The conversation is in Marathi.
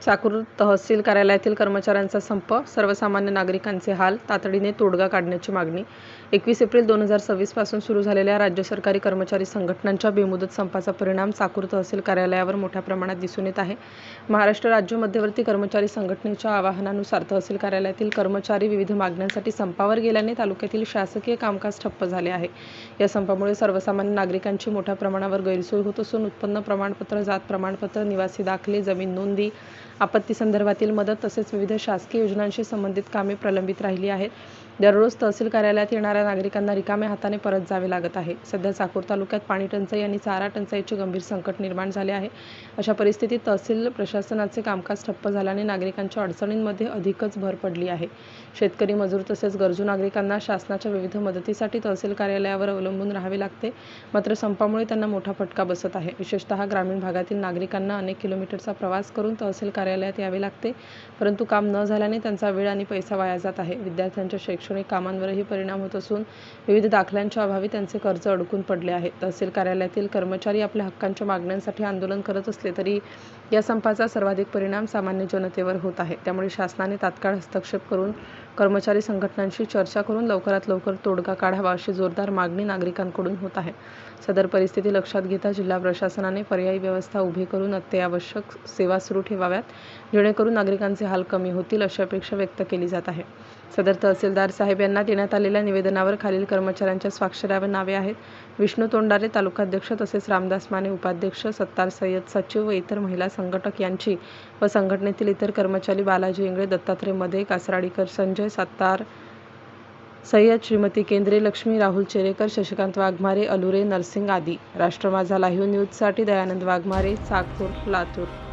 चाकूर तहसील कार्यालयातील कर्मचाऱ्यांचा संप, सर्वसामान्य नागरिकांचे हाल, तातडीने तोडगा काढण्याची मागणी. 21 एप्रिल 2026 पासून सुरू झालेल्या राज्य सरकारी कर्मचारी संघटनांच्या बेमुदत संपाचा परिणाम चाकूर तहसील कार्यालयावर मोठ्या प्रमाणात दिसून येत आहे. महाराष्ट्र राज्य मध्यवर्ती कर्मचारी संघटनेच्या आवाहनानुसार तहसील कार्यालयातील कर्मचारी विविध मागण्यांसाठी संपावर गेल्याने तालुक्यातील शासकीय कामकाज ठप्प झाले आहे. या संपामुळे सर्वसामान्य नागरिकांची मोठ्या प्रमाणावर गैरसोय होत असून उत्पन्न प्रमाणपत्र, जात प्रमाणपत्र, निवासी दाखले, जमीन नोंदी, आपत्ती संदर्भातील मदत तसेच विविध शासकीय योजनांशी संबंधित कामे प्रलंबित राहिली आहेत. दररोज तहसील कार्यालयात येणाऱ्या नागरिकांना रिकाम्या हाताने परत जावे लागत आहे. सध्या चाकूर तालुक्यात पाणी टंचाई आणि चारा टंचाईचे गंभीर संकट निर्माण झाले आहे. अशा परिस्थितीत तहसील प्रशासनाचे कामकाज ठप्प झाल्याने नागरिकांच्या अडचणींमध्ये अधिकच भर पडली आहे. शेतकरी, मजूर तसेच गरजू नागरिकांना शासनाच्या विविध मदतीसाठी तहसील कार्यालयावर अवलंबून राहावे लागते. मात्र संपामुळे त्यांना मोठा फटका बसत आहे. विशेषतः ग्रामीण भागातील नागरिकांना अनेक किलोमीटरचा प्रवास करून तहसील कार्यालयात यावे लागते, परंतु काम न झाल्याने त्यांचा वेळ आणि पैसा वाया जात आहे. विद्यार्थ्यांच्या शैक्षणिक कामांवरही परिणाम होत असून विविध दाखल्यांच्या अभावी त्यांचे कर्ज अडकून पडले आहे. तहसील कार्यालयातील कर्मचारी आपल्या हक्कांच्या मागण्यांसाठी आंदोलन करत असले तरी या संपाचा सर्वाधिक परिणाम सामान्य जनतेवर होत आहे. त्यामुळे शासनाने तात्काळ हस्तक्षेप करून कर्मचारी संघटनांशी चर्चा करून लवकरात लवकर तोडगा काढावा अशी जोरदार मागणी नागरिकांकडून होत आहे. सदर परिस्थिती लक्षात घेता जिल्हा प्रशासनाने पर्यायी व्यवस्था उभी करून अत्यावश्यक सेवा सुरू ठेवाव्यात, जेणेकरून नागरिकांचे हाल कमी होतील अशी अपेक्षा व्यक्त केली जात आहे. सदर तहसीलदार साहेब यांना देण्यात आलेल्या निवेदनावर खालील कर्मचाऱ्यांच्या स्वाक्षऱ्या व नावे आहेत. विष्णू तोंडारे तालुकाध्यक्ष तसेच रामदास माने उपाध्यक्ष, सत्तार सय्यद सचिव व इतर महिला संघटक यांची व संघटनेतील इतर कर्मचारी बालाजी इंगळे, दत्तात्रय मधे, कासराडीकर संजय, सत्तार सय्यद, श्रीमती केंद्रे लक्ष्मी, राहुल चेरेकर, शशिकांत वाघमारे, अलुरे, नरसिंग आदी. राष्ट्र माझा लाईव्ह न्यूजसाठी दयानंद वाघमारे, चाकूर, लातूर.